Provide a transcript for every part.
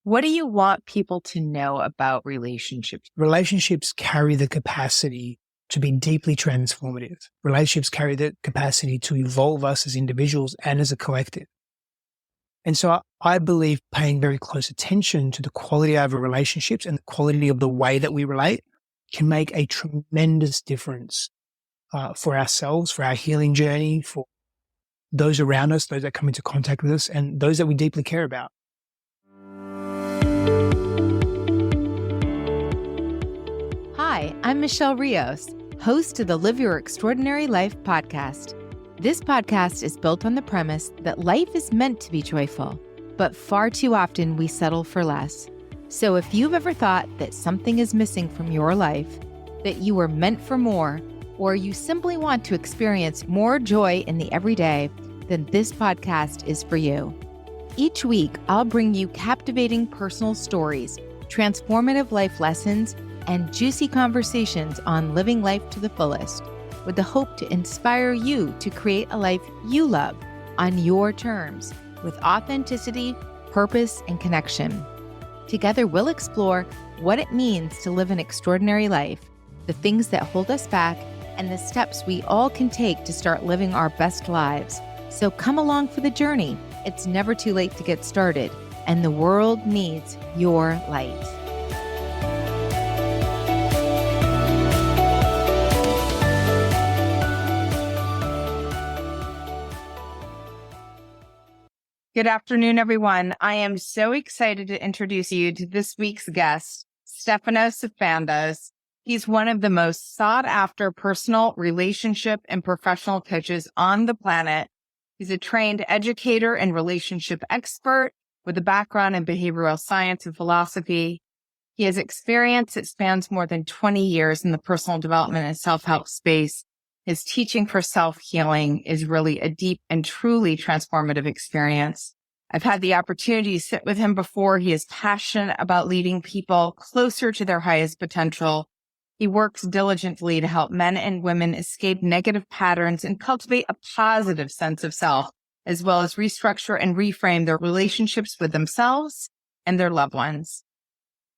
What do you want people to know about relationships? Relationships carry the capacity to be deeply transformative. Relationships carry the capacity to evolve us as individuals and as a collective. And so I believe paying very close attention to the quality of our relationships and the quality of the way that we relate can make a tremendous difference for ourselves, for our healing journey, for those around us, those that come into contact with us, and those that we deeply care about. Hi, I'm Michelle Rios, host of the Live Your Extraordinary Life podcast. This podcast is built on the premise that life is meant to be joyful, but far too often we settle for less. So if you've ever thought that something is missing from your life, that you were meant for more, or you simply want to experience more joy in the everyday, then this podcast is for you. Each week, I'll bring you captivating personal stories, transformative life lessons, and juicy conversations on living life to the fullest, with the hope to inspire you to create a life you love on your terms, with authenticity, purpose, and connection. Together, we'll explore what it means to live an extraordinary life, the things that hold us back, and the steps we all can take to start living our best lives. So come along for the journey. It's never too late to get started, and the world needs your light. Good afternoon, everyone. I am so excited to introduce you to this week's guest, Stefanos Sifandos. He's one of the most sought-after personal relationship and professional coaches on the planet. He's a trained educator and relationship expert with a background in behavioral science and philosophy. He has experience that spans more than 20 years in the personal development and self-help space. His teaching for self-healing is really a deep and truly transformative experience. I've had the opportunity to sit with him before. He is passionate about leading people closer to their highest potential. He works diligently to help men and women escape negative patterns and cultivate a positive sense of self, as well as restructure and reframe their relationships with themselves and their loved ones.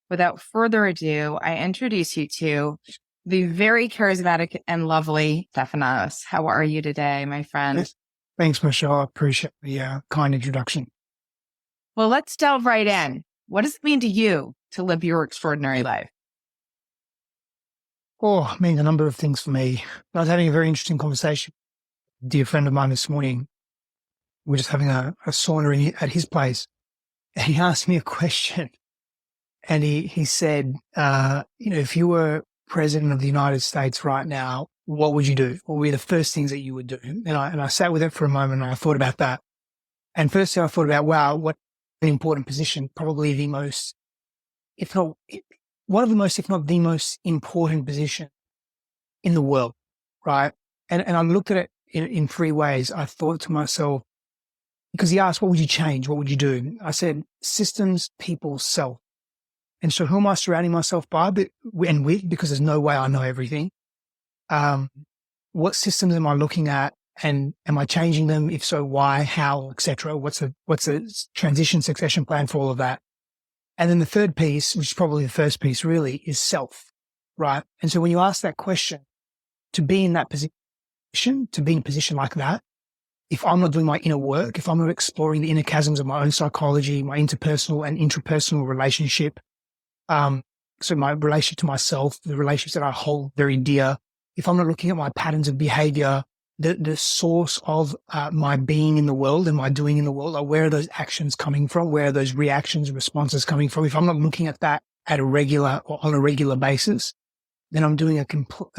Without further ado, I introduce you to the very charismatic and lovely Stefanos. How are you today, my friend? Thanks, Michelle. I appreciate the kind introduction. Well, let's delve right in. What does it mean to you to live your extraordinary life? Oh, it means a number of things for me. I was having a very interesting conversation with a dear friend of mine this morning. We're just having a sauna at his place. And he asked me a question. And he said, if you were president of the United States right now, what would you do? What would be the first things that you would do? And I sat with it for a moment and I thought about that. And firstly, I thought about, wow, what an important position, probably the most, if not one of the most, if not the most important position in the world, right? And I looked at it in three ways. I thought to myself, because he asked, what would you change? What would you do? I said, systems, people, self. And so who am I surrounding myself by and with? Because there's no way I know everything. What systems am I looking at? And am I changing them? If so, why, how, etc.? What's a transition succession plan for all of that? And then the third piece, which is probably the first piece really, is self, right? And so when you ask that question, to be in that position, to be in a position like that, if I'm not doing my inner work, if I'm not exploring the inner chasms of my own psychology, my interpersonal and intrapersonal relationship, so my relationship to myself, the relationships that I hold very dear, if I'm not looking at my patterns of behavior, the source of my being in the world and my doing in the world, where are those actions coming from? Where are those reactions and responses coming from? If I'm not looking at that at a regular or on a regular basis, then I'm doing a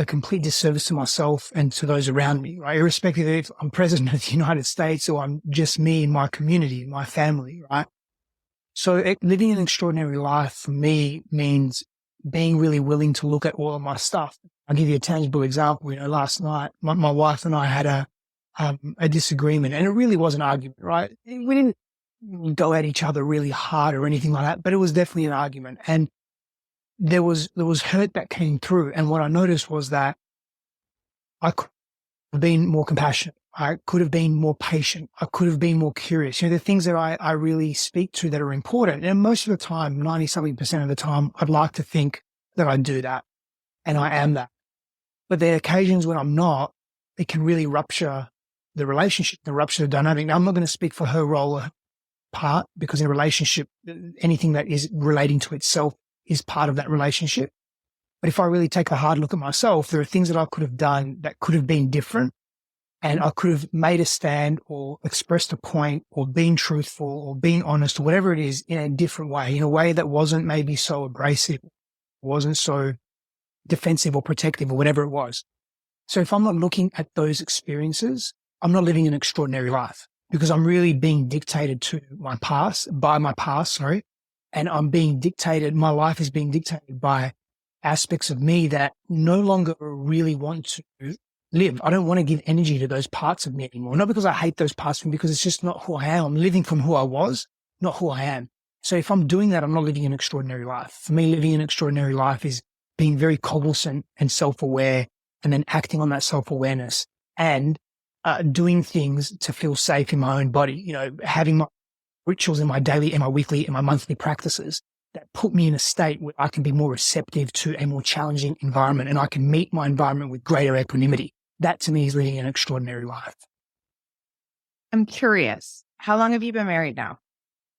complete disservice to myself and to those around me, right? Irrespective of if I'm president of the United States or I'm just me and my community, my family, right? So living an extraordinary life for me means being really willing to look at all of my stuff. I'll give you a tangible example. Last night, my wife and I had a disagreement, and it really was an argument, right? We didn't go at each other really hard or anything like that, but it was definitely an argument. And there was hurt that came through. And what I noticed was that I could have been more compassionate. I could have been more patient. I could have been more curious. The things that I really speak to that are important. And most of the time, 90-something% of the time, I'd like to think that I do that and I am that. But there are occasions when I'm not, it can really rupture the relationship, the rupture the dynamic. Now, I'm not going to speak for her role or her part, because in a relationship, anything that is relating to itself is part of that relationship. But if I really take a hard look at myself, there are things that I could have done that could have been different. And I could have made a stand or expressed a point or been truthful or been honest or whatever it is in a different way, in a way that wasn't maybe so abrasive, wasn't so defensive or protective or whatever it was. So if I'm not looking at those experiences, I'm not living an extraordinary life, because I'm really being dictated to my past, and I'm being dictated, my life is being dictated by aspects of me that no longer really want to live. I don't want to give energy to those parts of me anymore. Not because I hate those parts of me, because it's just not who I am. I'm living from who I was, not who I am. So if I'm doing that, I'm not living an extraordinary life. For me, living an extraordinary life is being very cognizant and self-aware, and then acting on that self-awareness and doing things to feel safe in my own body, having my rituals in my daily and my weekly and my monthly practices that put me in a state where I can be more receptive to a more challenging environment, and I can meet my environment with greater equanimity. That to me is living an extraordinary life. I'm curious, how long have you been married now?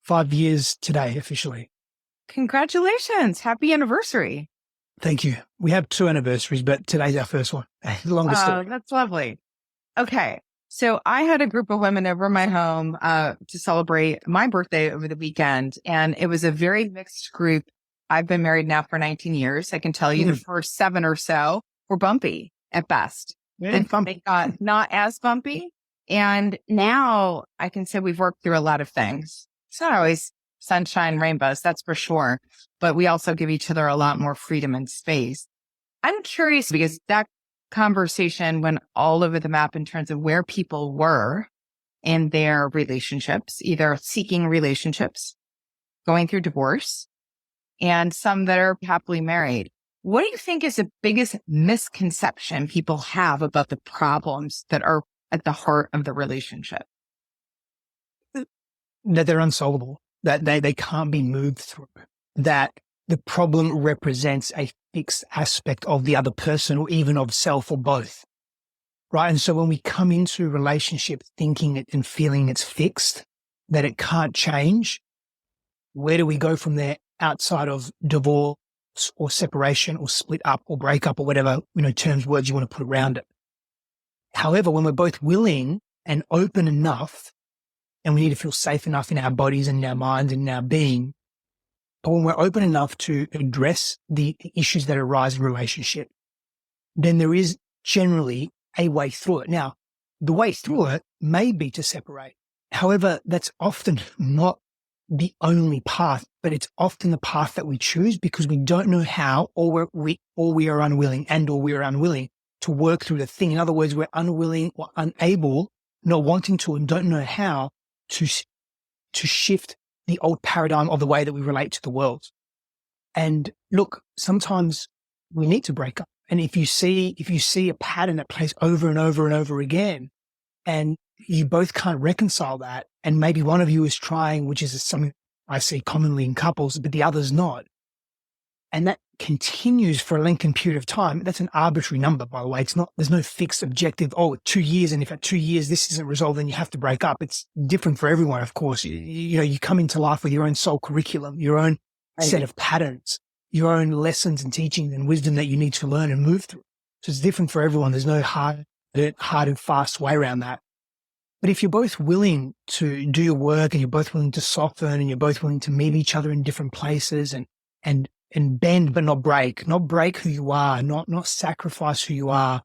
5 years today, officially. Congratulations. Happy anniversary. Thank you. We have 2 anniversaries, but today's our first one. The longest story. That's lovely. Okay. So I had a group of women over my home to celebrate my birthday over the weekend, and it was a very mixed group. I've been married now for 19 years. I can tell you the first 7 or so were bumpy at best. Yeah, and they got not as bumpy. And now I can say we've worked through a lot of things. It's not always sunshine, rainbows, that's for sure. But we also give each other a lot more freedom and space. I'm curious, because that conversation went all over the map in terms of where people were in their relationships, either seeking relationships, going through divorce, and some that are happily married. What do you think is the biggest misconception people have about the problems that are at the heart of the relationship? That they're unsolvable, that they can't be moved through, that the problem represents a fixed aspect of the other person or even of self or both, right? And so when we come into a relationship thinking it and feeling it's fixed, that it can't change, where do we go from there outside of divorce or separation or split up or break up or whatever, terms, words you want to put around it? However, when we're both willing and open enough, and we need to feel safe enough in our bodies and in our minds and in our being, but when we're open enough to address the issues that arise in relationship, then there is generally a way through it. Now, the way through it may be to separate. However, that's often not the only path, but it's often the path that we choose because we don't know how, or we are unwilling to work through the thing. In other words, we're unwilling or unable, not wanting to, and don't know how to shift the old paradigm of the way that we relate to the world. And look, sometimes we need to break up. And if you see a pattern that plays over and over and over again, and you both can't reconcile that, and maybe one of you is trying, which is something I see commonly in couples, but the other's not, and that continues for a lengthened period of time, that's an arbitrary number, by the way. There's no fixed objective. 2 years. And if at 2 years this isn't resolved, then you have to break up. It's different for everyone, of course. You come into life with your own soul curriculum, your own set of patterns, your own lessons and teachings and wisdom that you need to learn and move through. So it's different for everyone. There's no hard and fast way around that. But if you're both willing to do your work, and you're both willing to soften, and you're both willing to meet each other in different places and bend, but not break who you are, not sacrifice who you are,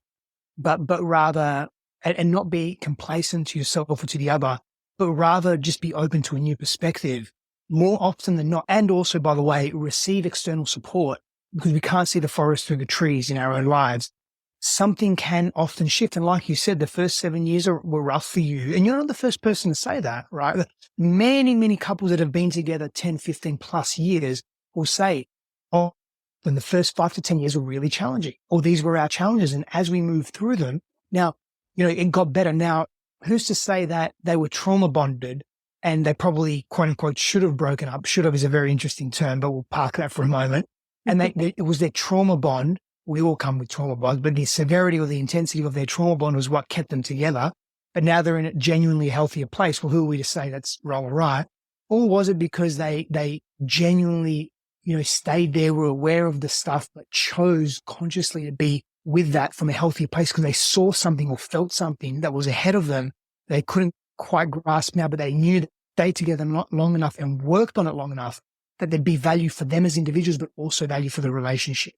but rather, and not be complacent to yourself or to the other, but rather just be open to a new perspective more often than not. And also, by the way, receive external support, because we can't see the forest through the trees in our own lives. Something can often shift. And like you said, the first 7 years were rough for you. And you're not the first person to say that, right? Many, many couples that have been together 10, 15 plus years will say, then the first 5 to 10 years were really challenging, or these were our challenges. And as we moved through them, now, it got better. Now who's to say that they were trauma bonded and they probably, quote unquote, should have broken up? Should have is a very interesting term, but we'll park that for a moment. And it was their trauma bond. We all come with trauma bonds, but the severity or the intensity of their trauma bond was what kept them together. But now they're in a genuinely healthier place. Well, who are we to say that's wrong or right? Or was it because they genuinely, stayed there, were aware of the stuff, but chose consciously to be with that from a healthier place because they saw something or felt something that was ahead of them they couldn't quite grasp now, but they knew that they stayed together not long enough and worked on it long enough that there'd be value for them as individuals, but also value for the relationship.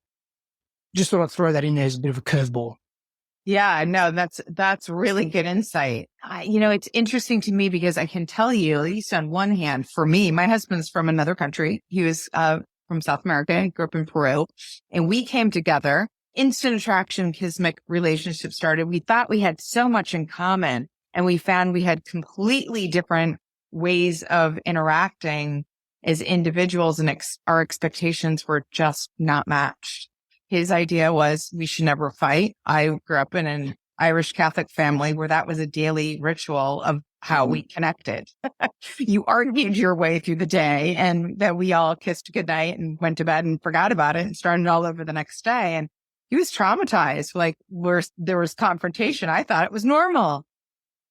Just thought I'd throw that in there as a bit of a curveball. Yeah, no, that's really good insight. It's interesting to me because I can tell you, at least on one hand, for me, my husband's from another country. He was from South America. He grew up in Peru, and we came together. Instant attraction, kismic relationship started. We thought we had so much in common, and we found we had completely different ways of interacting as individuals, and our expectations were just not matched. His idea was we should never fight. I grew up in an Irish Catholic family where that was a daily ritual of how we connected. You argued your way through the day, and then we all kissed goodnight and went to bed and forgot about it and started all over the next day. And he was traumatized. Like, where there was confrontation, I thought it was normal.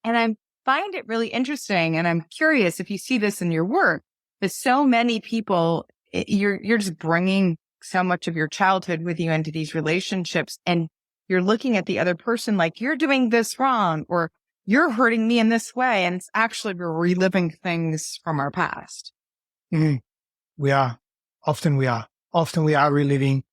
And I find it really interesting. And I'm curious if you see this in your work, that so many people, you're just bringing so much of your childhood with you into these relationships, and you're looking at the other person like, you're doing this wrong, or you're hurting me in this way. And it's actually, we're reliving things from our past. Mm-hmm. We are. Often we are reliving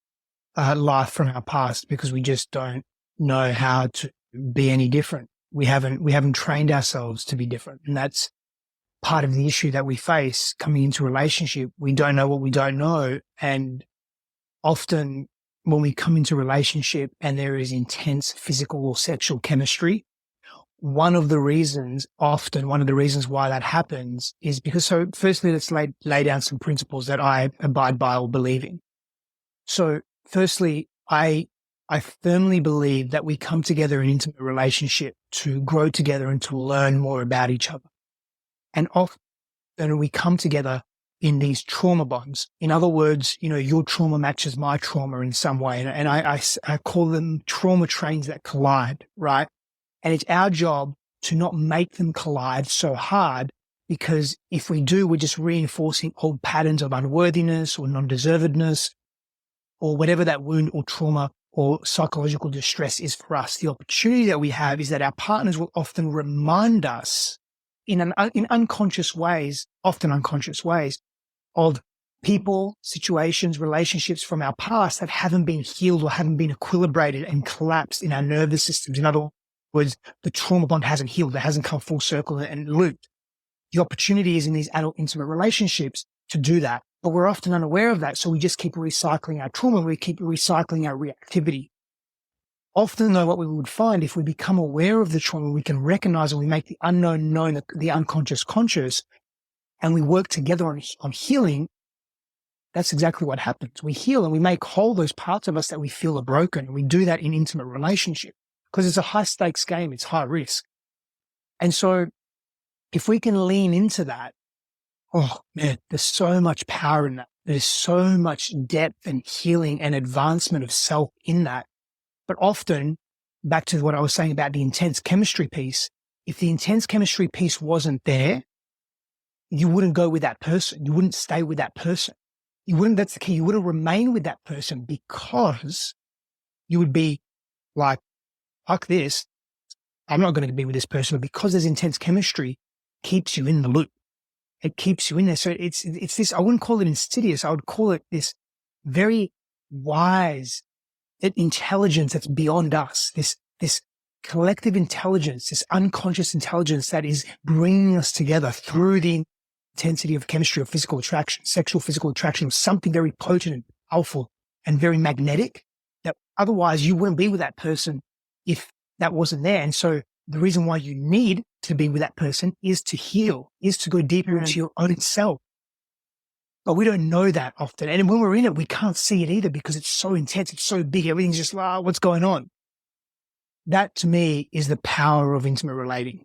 life from our past because we just don't know how to be any different. We haven't trained ourselves to be different. And that's part of the issue that we face coming into a relationship. We don't know what we don't know. And often when we come into a relationship and there is intense physical or sexual chemistry, one of the reasons why that happens is because, so firstly, let's lay down some principles that I abide by or believe in. So firstly, I firmly believe that we come together in an intimate relationship to grow together and to learn more about each other. And often we come together in these trauma bonds. In other words, your trauma matches my trauma in some way. And I call them trauma trains that collide, right? And it's our job to not make them collide so hard, because if we do, we're just reinforcing old patterns of unworthiness or non-deservedness or whatever that wound or trauma or psychological distress is for us. The opportunity that we have is that our partners will often remind us in unconscious ways, often unconscious ways, of people, situations, relationships from our past that haven't been healed or haven't been equilibrated and collapsed in our nervous systems. In other words, the trauma bond hasn't healed. It hasn't come full circle and looped. The opportunity is in these adult intimate relationships to do that. But we're often unaware of that. So we just keep recycling our trauma. We keep recycling our reactivity. Often, though, what we would find, if we become aware of the trauma, we can recognize and we make the unknown known, the unconscious conscious, and we work together on healing. That's exactly what happens. We heal and we make whole those parts of us that we feel are broken. And we do that in intimate relationship because it's a high stakes game. It's high risk. And so if we can lean into that, oh man, there's so much power in that. There's so much depth and healing and advancement of self in that. But often, back to what I was saying about the intense chemistry piece, if the intense chemistry piece wasn't there, you wouldn't go with that person. You wouldn't stay with that person. That's the key. You wouldn't remain with that person because you would be like, fuck this. I'm not going to be with this person. But because there's intense chemistry, keeps you in the loop. It keeps you in there. So it's this, I wouldn't call it insidious. I would call it this very wise intelligence that's beyond us, this collective intelligence, this unconscious intelligence that is bringing us together through the intensity of chemistry of physical attraction, sexual physical attraction, something very potent and powerful and very magnetic that otherwise you wouldn't be with that person if that wasn't there. And so the reason why you need to be with that person is to heal, is to go deeper into your own self. But we don't know that often. And when we're in it, we can't see it either because it's so intense. It's so big. Everything's just like, what's going on? That to me is the power of intimate relating.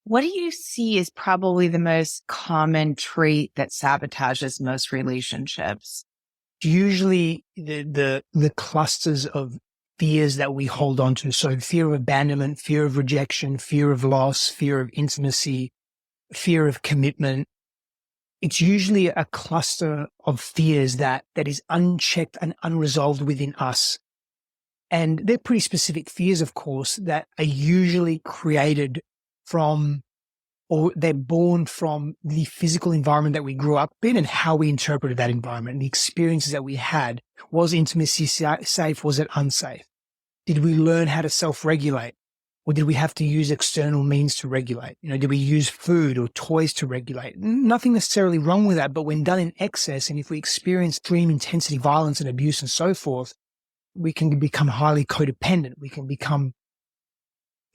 What do you see is probably the most common trait that sabotages most relationships? Usually the clusters of fears that we hold on to. So fear of abandonment, fear of rejection, fear of loss, fear of intimacy, fear of commitment. It's usually a cluster of fears that is unchecked and unresolved within us. And they're pretty specific fears, of course, that are usually created from, or they're born from the physical environment that we grew up in and how we interpreted that environment, the experiences that we had. Was intimacy safe? Was it unsafe? Did we learn how to self-regulate? Or did we have to use external means to regulate? Did we use food or toys to regulate? Nothing necessarily wrong with that, but when done in excess, and if we experience extreme intensity, violence and abuse and so forth, we can become highly codependent. We can become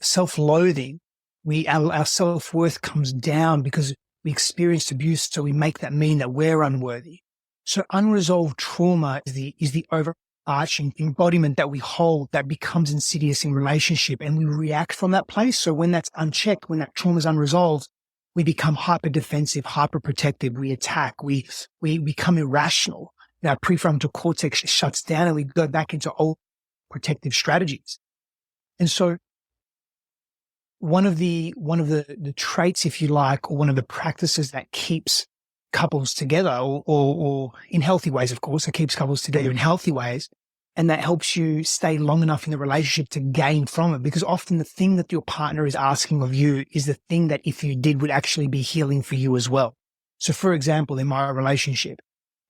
self-loathing. Our self-worth comes down because we experienced abuse, so we make that mean that we're unworthy. So unresolved trauma is the overarching embodiment that we hold that becomes insidious in relationship, and we react from that place. So when that's unchecked, when that trauma is unresolved, we become hyper defensive, hyper protective. We attack. We become irrational. Our prefrontal cortex shuts down, and we go back into old protective strategies. And so one of the traits, if you like, or one of the practices that keeps couples together, or in healthy ways, of course, it keeps couples together in healthy ways, and that helps you stay long enough in the relationship to gain from it. Because often the thing that your partner is asking of you is the thing that if you did would actually be healing for you as well. So for example, in my relationship,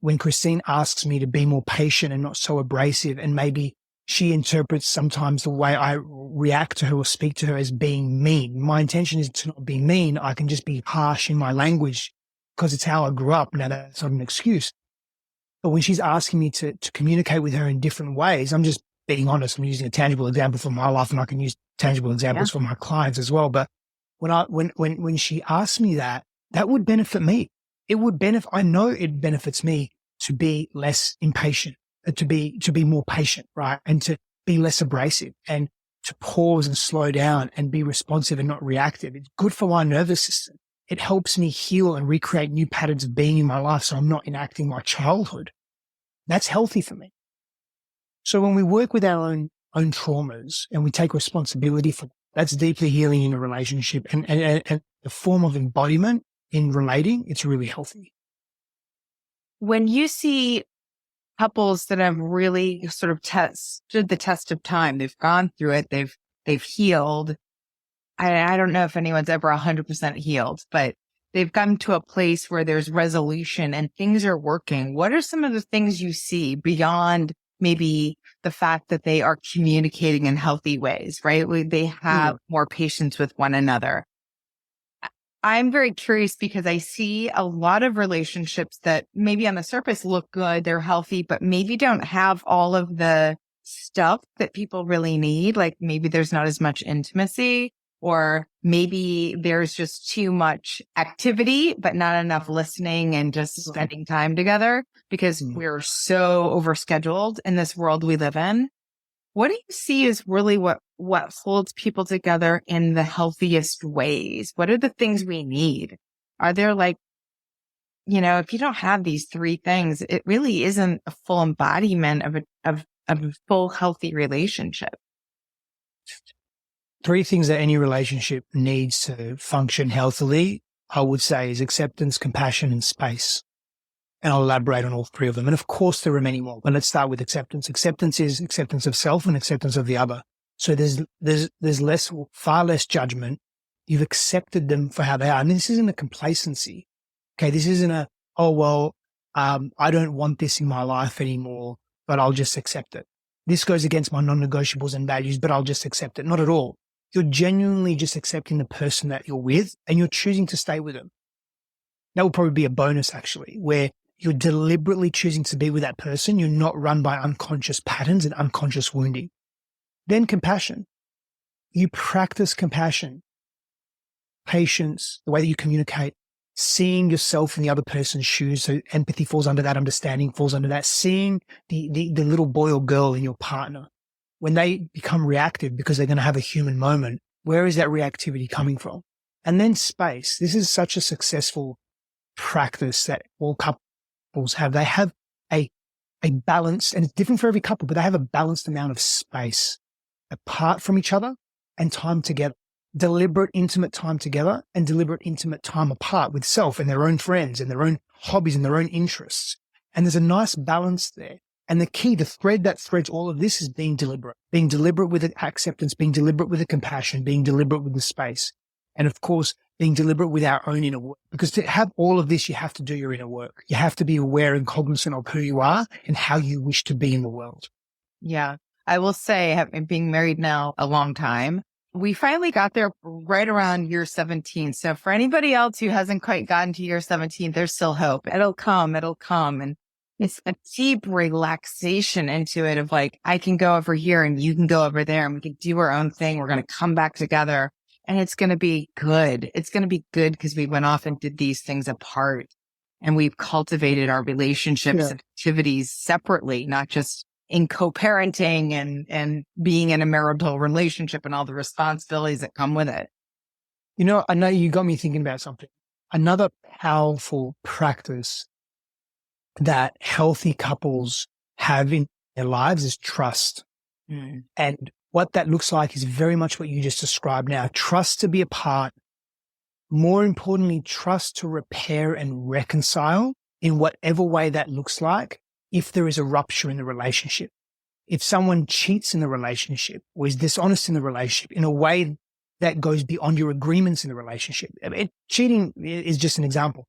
when Christine asks me to be more patient and not so abrasive, and maybe she interprets sometimes the way I react to her or speak to her as being mean. My intention is to not be mean. I can just be harsh in my language because it's how I grew up. Now, that's not an excuse. But when she's asking me to communicate with her in different ways, I'm just being honest. I'm using a tangible example from my life, and I can use tangible examples from my clients as well. But when she asks me that would benefit me. It would benefit, I know it benefits me to be less impatient, to be more patient, right? And to be less abrasive, and to pause and slow down and be responsive and not reactive. It's good for my nervous system. It helps me heal and recreate new patterns of being in my life, so I'm not enacting my childhood. That's healthy for me. So when we work with our own traumas and we take responsibility for that, that's deeply healing in a relationship, and the form of embodiment in relating, it's really healthy. When you see couples that have really sort of stood the test of time, they've gone through it, they've healed. I don't know if anyone's ever 100% healed, but they've come to a place where there's resolution and things are working. What are some of the things you see beyond maybe the fact that they are communicating in healthy ways, right? They have more patience with one another. I'm very curious because I see a lot of relationships that maybe on the surface look good, they're healthy, but maybe don't have all of the stuff that people really need. Like maybe there's not as much intimacy, or maybe there's just too much activity, but not enough listening and just spending time together because we're so overscheduled in this world we live in. What do you see is really what holds people together in the healthiest ways? What are the things we need? Are there if you don't have these three things, it really isn't a full embodiment of a full healthy relationship. Three things that any relationship needs to function healthily, I would say, is acceptance, compassion, and space. And I'll elaborate on all three of them. And of course, there are many more, but let's start with acceptance. Acceptance is acceptance of self and acceptance of the other. So there's far less judgment. You've accepted them for how they are. And this isn't a complacency. Okay. This isn't I don't want this in my life anymore, but I'll just accept it. This goes against my non-negotiables and values, but I'll just accept it. Not at all. You're genuinely just accepting the person that you're with, and you're choosing to stay with them. That will probably be a bonus, actually, where you're deliberately choosing to be with that person. You're not run by unconscious patterns and unconscious wounding. Then compassion. You practice compassion, patience, the way that you communicate, seeing yourself in the other person's shoes. So empathy falls under that, understanding falls under that. Seeing the little boy or girl in your partner, when they become reactive because they're going to have a human moment, where is that reactivity coming from? And then space. This is such a successful practice that all couples have. They have a balance, and it's different for every couple, but they have a balanced amount of space apart from each other and time together. Deliberate, intimate time together and deliberate, intimate time apart with self and their own friends and their own hobbies and their own interests. And there's a nice balance there. And the key, the thread that threads all of this is being deliberate with the acceptance, being deliberate with the compassion, being deliberate with the space. And of course, being deliberate with our own inner work. Because to have all of this, you have to do your inner work. You have to be aware and cognizant of who you are and how you wish to be in the world. Yeah. I will say, being married now a long time, we finally got there right around year 17. So for anybody else who hasn't quite gotten to year 17, there's still hope. It'll come. And it's a deep relaxation into it of like, I can go over here and you can go over there and we can do our own thing. We're going to come back together and it's going to be good. It's going to be good because we went off and did these things apart and we've cultivated our relationships and activities separately, not just in co-parenting and being in a marital relationship and all the responsibilities that come with it. You know, I know you got me thinking about something. Another powerful practice that healthy couples have in their lives is trust. And what that looks like is very much what you just described now. Trust to be apart. More importantly, trust to repair and reconcile in whatever way that looks like if there is a rupture in the relationship. If someone cheats in the relationship or is dishonest in the relationship in a way that goes beyond your agreements in the relationship. Cheating is just an example.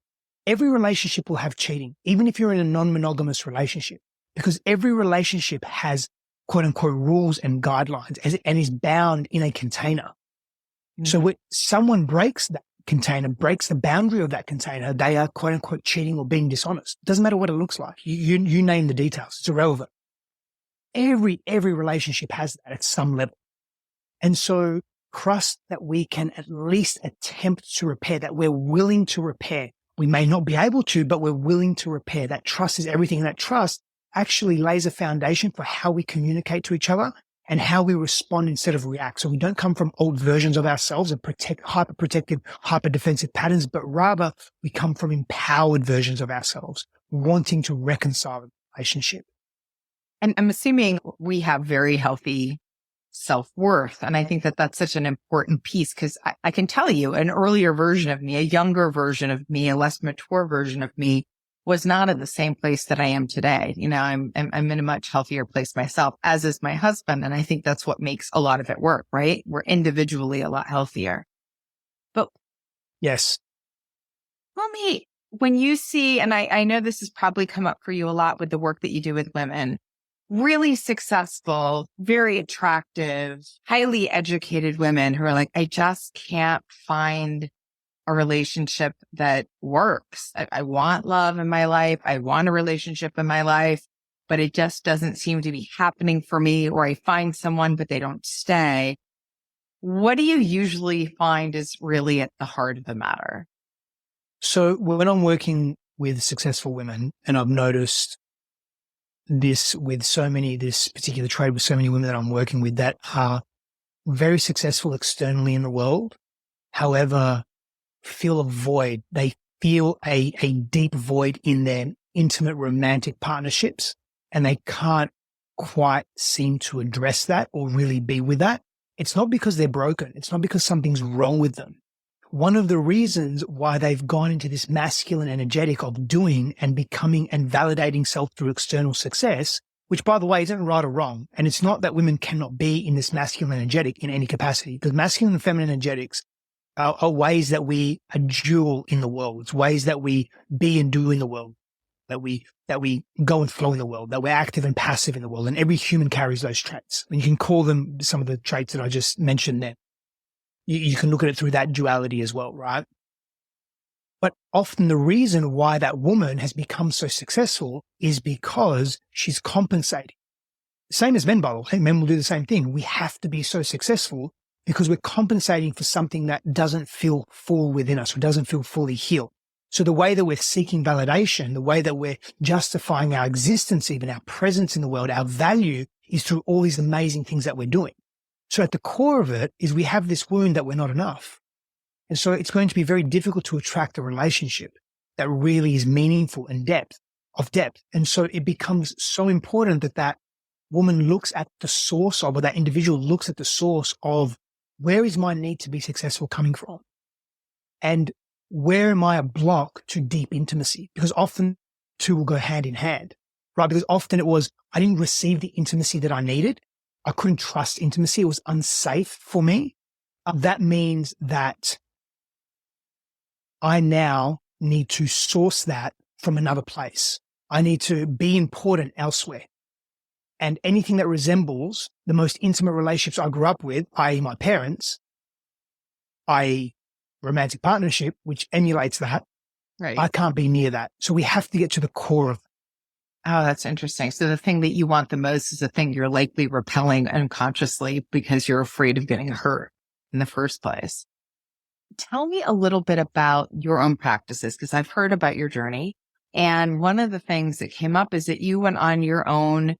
Every relationship will have cheating, even if you're in a non-monogamous relationship, because every relationship has quote unquote rules and guidelines and is bound in a container. So when someone breaks that container, breaks the boundary of that container, they are quote unquote cheating or being dishonest. Doesn't matter what it looks like. You name the details. It's irrelevant. Every relationship has that at some level. And so trust that we can at least attempt to repair, that we're willing to repair. We may not be able to, but we're willing to repair. That trust is everything. And that trust actually lays a foundation for how we communicate to each other and how we respond instead of react. So we don't come from old versions of ourselves and hyper-protective, hyper-defensive patterns, but rather we come from empowered versions of ourselves, wanting to reconcile the relationship. And I'm assuming we have very healthy self-worth. And I think that that's such an important piece because I can tell you an earlier version of me, a younger version of me, a less mature version of me was not at the same place that I am today. You know, I'm in a much healthier place myself, as is my husband. And I think that's what makes a lot of it work, right? We're individually a lot healthier. But yes, tell me, when you see, and I know this has probably come up for you a lot with the work that you do with women, really successful, very attractive, highly educated women who are like, I just can't find a relationship that works. I want love in my life. I want a relationship in my life, but it just doesn't seem to be happening for me, or I find someone, but they don't stay. What do you usually find is really at the heart of the matter? So when I'm working with successful women, and I've noticed this particular trade with so many women that I'm working with that are very successful externally in the world, however, feel a void. They feel a deep void in their intimate romantic partnerships, and they can't quite seem to address that or really be with that. It's not because they're broken. It's not because something's wrong with them. One of the reasons why they've gone into this masculine energetic of doing and becoming and validating self through external success, which by the way isn't right or wrong. And it's not that women cannot be in this masculine energetic in any capacity, because masculine and feminine energetics are ways that we are dual in the world. It's ways that we be and do in the world, that we go and flow in the world, that we're active and passive in the world. And every human carries those traits. And you can call them some of the traits that I just mentioned there. You can look at it through that duality as well, right? But often the reason why that woman has become so successful is because she's compensating. Same as men, by the way. Men will do the same thing. We have to be so successful because we're compensating for something that doesn't feel full within us or doesn't feel fully healed. So the way that we're seeking validation, the way that we're justifying our existence, even our presence in the world, our value, is through all these amazing things that we're doing. So at the core of it is we have this wound that we're not enough. And so it's going to be very difficult to attract a relationship that really is meaningful and depth. And so it becomes so important that that woman looks at the source of, or that individual looks at the source of, where is my need to be successful coming from? And where am I a block to deep intimacy? Because often two will go hand in hand, right? Because often it was, I didn't receive the intimacy that I needed. I couldn't trust intimacy. It was unsafe for me. That means that I now need to source that from another place. I need to be important elsewhere. And anything that resembles the most intimate relationships I grew up with, i.e. my parents, i.e. romantic partnership, which emulates that, Right. I can't be near that. So we have to get to the core of it. Oh, that's interesting. So the thing that you want the most is the thing you're likely repelling unconsciously because you're afraid of getting hurt in the first place. Tell me a little bit about your own practices, because I've heard about your journey. And one of the things that came up is that you went on your own,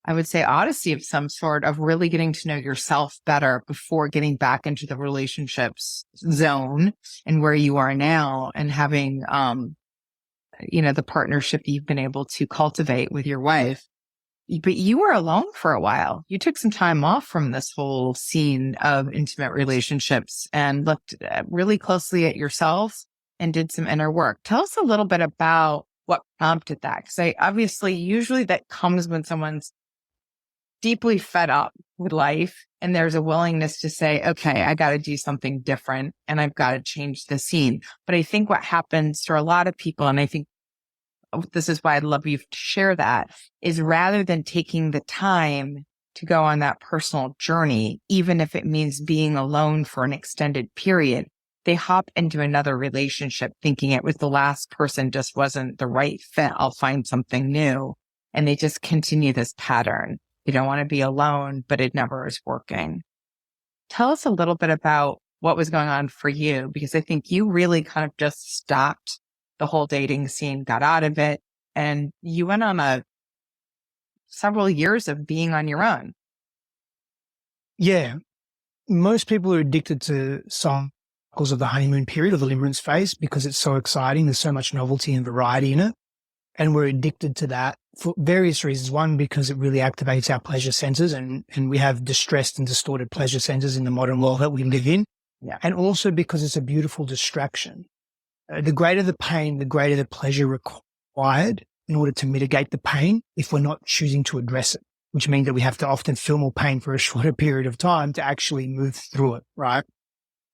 I would say, odyssey of some sort of really getting to know yourself better before getting back into the relationships zone and where you are now, and having, the partnership that you've been able to cultivate with your wife. But you were alone for a while. You took some time off from this whole scene of intimate relationships and looked really closely at yourself and did some inner work. Tell us a little bit about what prompted that. Because usually that comes when someone's deeply fed up with life and there's a willingness to say, okay, I got to do something different and I've got to change the scene. But I think what happens for a lot of people, and I think this is why I'd love you to share that, is rather than taking the time to go on that personal journey, even if it means being alone for an extended period, they hop into another relationship thinking it was the last person, just wasn't the right fit. I'll find something new. And they just continue this pattern. You don't want to be alone, but it never is working. Tell us a little bit about what was going on for you, because I think you really kind of just stopped the whole dating scene, got out of it, and you went on several years of being on your own. Yeah. Most people are addicted to cycles of the honeymoon period or the limerence phase because it's so exciting. There's so much novelty and variety in it. And we're addicted to that for various reasons. One, because it really activates our pleasure centers, and we have distressed and distorted pleasure centers in the modern world that we live in. Yeah. And also because it's a beautiful distraction. The greater the pain, the greater the pleasure required in order to mitigate the pain if we're not choosing to address it, which means that we have to often feel more pain for a shorter period of time to actually move through it, right?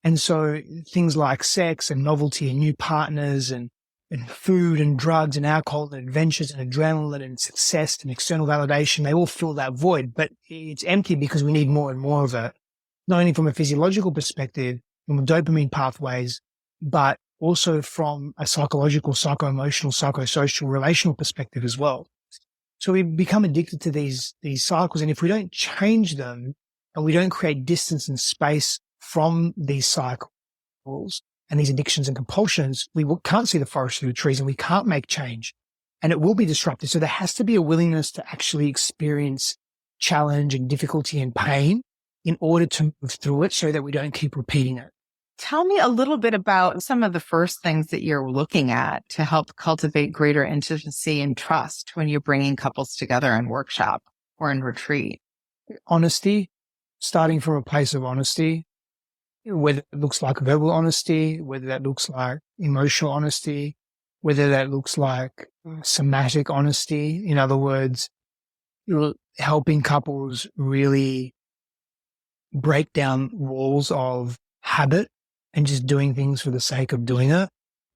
And so things like sex and novelty and new partners and food and drugs and alcohol and adventures and adrenaline and success and external validation, they all fill that void, but it's empty because we need more and more of it, not only from a physiological perspective, from dopamine pathways, but also from a psychological, psycho-emotional, psychosocial, relational perspective as well. So we become addicted to these cycles. And if we don't change them and we don't create distance and space from these cycles and these addictions and compulsions, we can't see the forest through the trees and we can't make change. And it will be disruptive. So there has to be a willingness to actually experience challenge and difficulty and pain in order to move through it so that we don't keep repeating it. Tell me a little bit about some of the first things that you're looking at to help cultivate greater intimacy and trust when you're bringing couples together in workshop or in retreat. Honesty, starting from a place of honesty, whether it looks like verbal honesty, whether that looks like emotional honesty, whether that looks like somatic honesty. In other words, you're helping couples really break down walls of habit and just doing things for the sake of doing it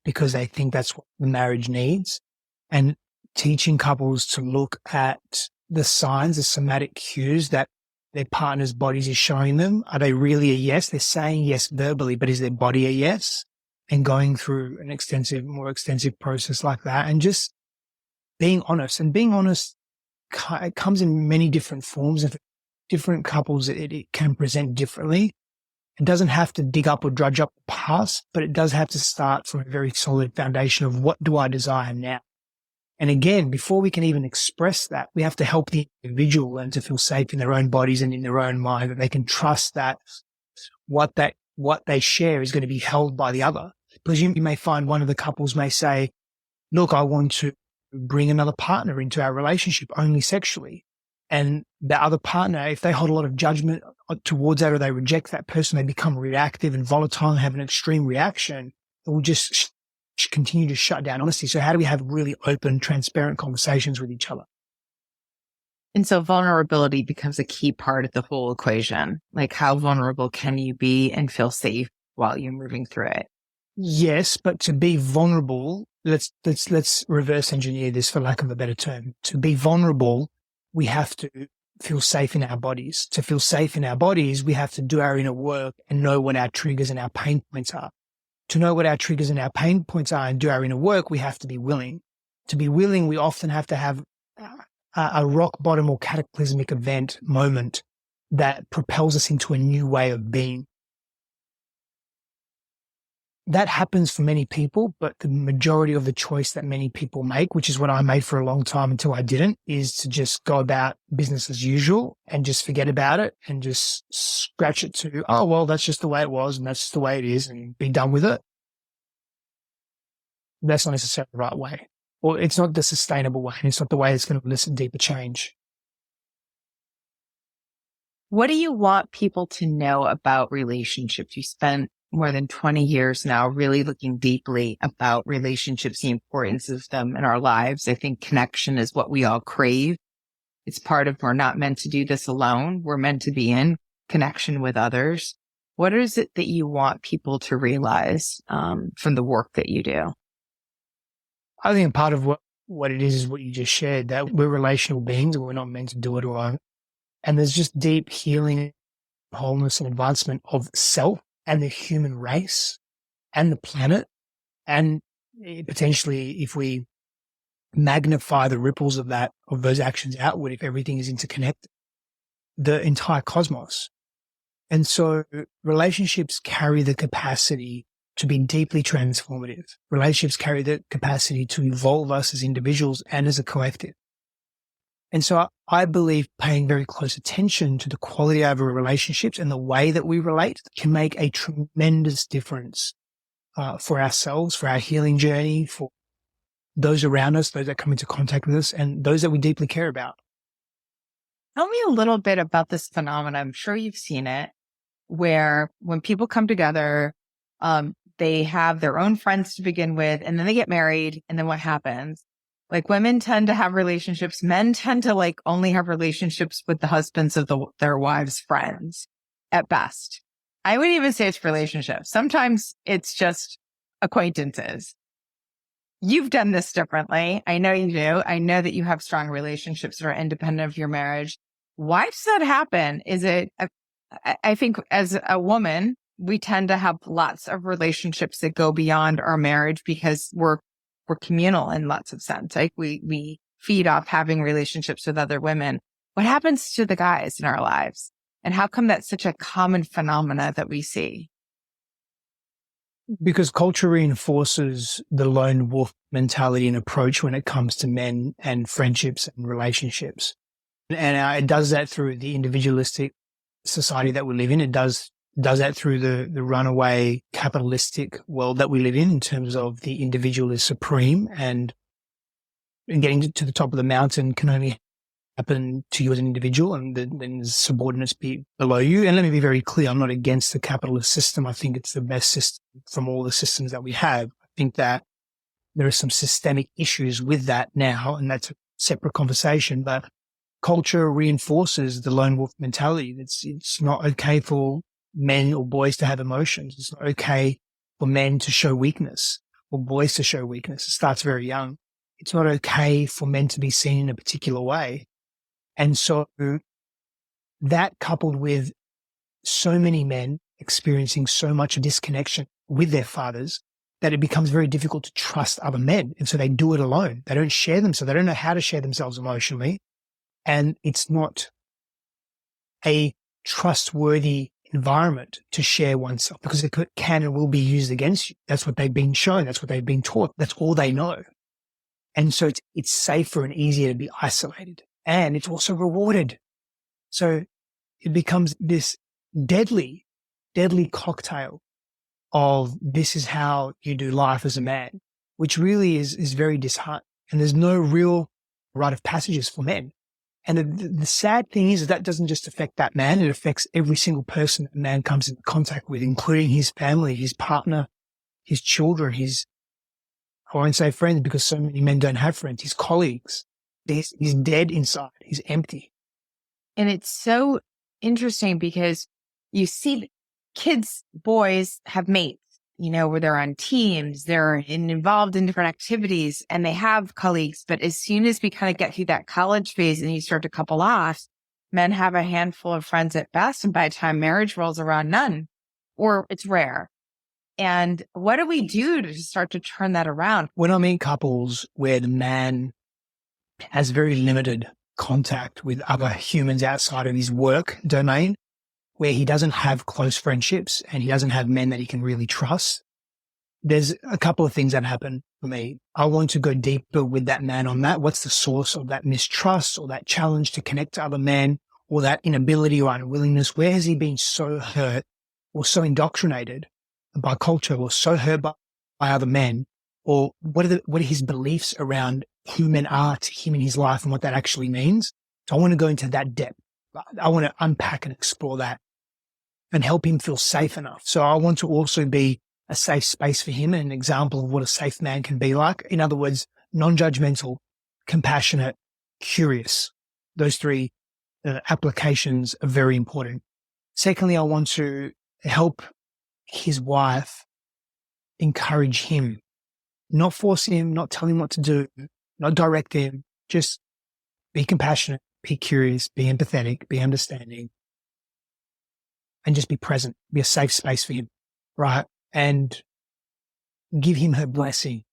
because they think that's what the marriage needs, and teaching couples to look at the signs, the somatic cues that their partner's bodies is showing them. Are they really a yes? They're saying yes verbally, but is their body a yes? And going through an more extensive process like that, and just being honest. And being honest, it comes in many different forms. And for different couples, it can present differently. It doesn't have to dig up or drudge up the past, but it does have to start from a very solid foundation of what do I desire now? And again, before we can even express that, we have to help the individual learn to feel safe in their own bodies and in their own mind, that they can trust that what that what they share is going to be held by the other. Because you may find one of the couples may say, look, I want to bring another partner into our relationship only sexually. And the other partner, if they hold a lot of judgment towards that or they reject that person, they become reactive and volatile and have an extreme reaction. It will just continue to shut down honesty. So how do we have really open, transparent conversations with each other? And so vulnerability becomes a key part of the whole equation. Like, how vulnerable can you be and feel safe while you're moving through it? Yes, but to be vulnerable, let's reverse engineer this for lack of a better term. To be vulnerable, we have to feel safe in our bodies. To feel safe in our bodies, we have to do our inner work and know what our triggers and our pain points are. To know what our triggers and our pain points are and do our inner work, we have to be willing. To be willing, we often have to have a rock bottom or cataclysmic event moment that propels us into a new way of being. That happens for many people, but the majority of the choice that many people make, which is what I made for a long time until I didn't, is to just go about business as usual and just forget about it and just scratch it to, oh, well, that's just the way it was and that's just the way it is and be done with it. That's not necessarily the right way. Or it's not the sustainable way. And it's not the way that's going to elicit deeper change. What do you want people to know about relationships? You spent more than 20 years now really looking deeply about relationships, the importance of them in our lives. I think connection is what we all crave. It's part of, we're not meant to do this alone. We're meant to be in connection with others. What is it that you want people to realize from the work that you do? I think part of what it is what you just shared, that we're relational beings and we're not meant to do it alone. And there's just deep healing, wholeness and advancement of self and the human race and the planet. And potentially, if we magnify the ripples of those actions outward, if everything is interconnected, the entire cosmos. And so relationships carry the capacity to be deeply transformative. Relationships carry the capacity to evolve us as individuals and as a collective. And so I believe paying very close attention to the quality of our relationships and the way that we relate can make a tremendous difference for ourselves, for our healing journey, for those around us, those that come into contact with us, and those that we deeply care about. Tell me a little bit about this phenomenon. I'm sure you've seen it, where when people come together, they have their own friends to begin with, and then they get married. And then what happens? Like, women tend to have relationships. Men tend to like only have relationships with the husbands of their wives' friends at best. I wouldn't even say it's relationships. Sometimes it's just acquaintances. You've done this differently. I know you do. I know that you have strong relationships that are independent of your marriage. Why does that happen? Is it, I think as a woman, we tend to have lots of relationships that go beyond our marriage because we're communal in lots of sense. Like we feed off having relationships with other women. What happens to the guys in our lives? And how come that's such a common phenomena that we see? Because culture reinforces the lone wolf mentality and approach when it comes to men and friendships and relationships. And it does that through the individualistic society that we live in. It does that through the runaway capitalistic world that we live in terms of the individual is supreme and getting to the top of the mountain can only happen to you as an individual, and then there's subordinates below you. And let me be very clear, I'm not against the capitalist system. I think it's the best system from all the systems that we have. I think that there are some systemic issues with that now, and that's a separate conversation, but culture reinforces the lone wolf mentality. It's not okay for men or boys to have emotions. It's not okay for men to show weakness or boys to show weakness. It starts very young. It's not okay for men to be seen in a particular way. And so that coupled with so many men experiencing so much disconnection with their fathers that it becomes very difficult to trust other men. And so they do it alone. They don't share them. So they don't know how to share themselves emotionally. And it's not a trustworthy environment to share oneself because it can and will be used against you. That's what they've been shown. That's what they've been taught. That's all they know. And so it's safer and easier to be isolated. And it's also rewarded. So it becomes this deadly deadly cocktail of this is how you do life as a man, which really is very disheartening. And there's no real rite of passages for men. And the sad thing is that doesn't just affect that man. It affects every single person that man comes into contact with, including his family, his partner, his children, I won't say friends because so many men don't have friends, his colleagues. He's dead inside. He's empty. And it's so interesting because you see kids, boys have mates, where they're on teams, they're involved in different activities and they have colleagues. But as soon as we kind of get through that college phase and you start to couple off, men have a handful of friends at best. And by the time marriage rolls around, none, or it's rare. And what do we do to start to turn that around? When I meet couples where the man has very limited contact with other humans outside of his work domain, where he doesn't have close friendships and he doesn't have men that he can really trust, there's a couple of things that happen for me. I want to go deeper with that man on that. What's the source of that mistrust or that challenge to connect to other men, or that inability or unwillingness? Where has he been so hurt or so indoctrinated by culture or so hurt by other men? Or what are his beliefs around who men are to him in his life and what that actually means? So I want to go into that depth. I want to unpack and explore that and help him feel safe enough. So I want to also be a safe space for him and an example of what a safe man can be like. In other words, non-judgmental, compassionate, curious. Those three applications are very important. Secondly, I want to help his wife encourage him, not force him, not tell him what to do, not direct him, just be compassionate, be curious, be empathetic, be understanding, and just be present, be a safe space for him, right? And give him her blessing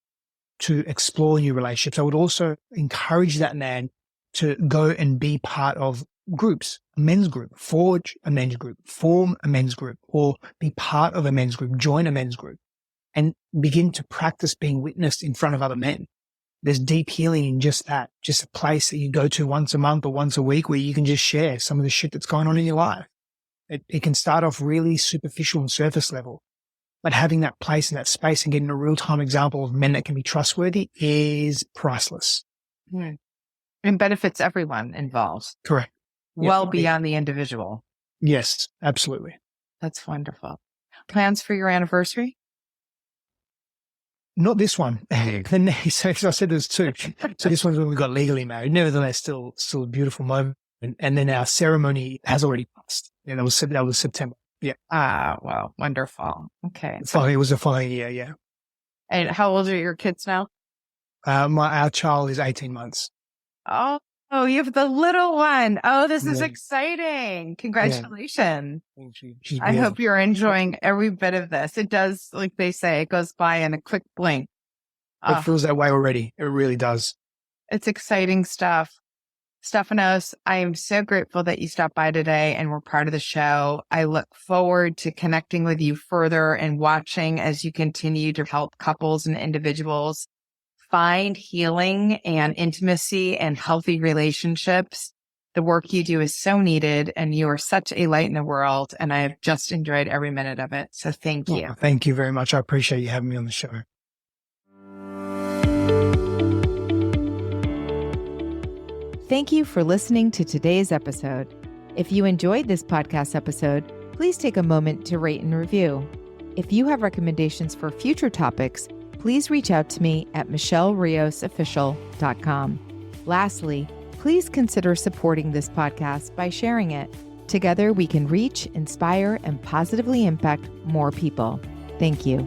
to explore new relationships. I would also encourage that man to go and be part of groups, a men's group, forge a men's group, form a men's group, or be part of a men's group, join a men's group, and begin to practice being witnessed in front of other men. There's deep healing in just that, just a place that you go to once a month or once a week where you can just share some of the shit that's going on in your life. It can start off really superficial and surface level, but having that place and that space and getting a real-time example of men that can be trustworthy is priceless. And benefits everyone involved. Correct. Well beyond the individual. Yes, absolutely. That's wonderful. Plans for your anniversary? Not this one. So I said there's two. So this one's when we got legally married. Nevertheless, still a beautiful moment. And then our ceremony has already passed. Yeah, that was September. Yeah. Ah, wow. Wonderful. Okay. It was the following year. Yeah. And how old are your kids now? Our child is 18 months. Oh, you have the little one. Oh, this is exciting. Congratulations. Yeah. She's I hope you're enjoying every bit of this. It does, like they say, it goes by in a quick blink. It feels that way already. It really does. It's exciting stuff. Stefanos, I am so grateful that you stopped by today and were part of the show. I look forward to connecting with you further and watching as you continue to help couples and individuals find healing and intimacy and healthy relationships. The work you do is so needed and you are such a light in the world. And I have just enjoyed every minute of it. So thank you. Oh, thank you very much. I appreciate you having me on the show. Thank you for listening to today's episode. If you enjoyed this podcast episode, please take a moment to rate and review. If you have recommendations for future topics, please reach out to me at michelleriosofficial.com. Lastly, please consider supporting this podcast by sharing it. Together, we can reach, inspire, and positively impact more people. Thank you.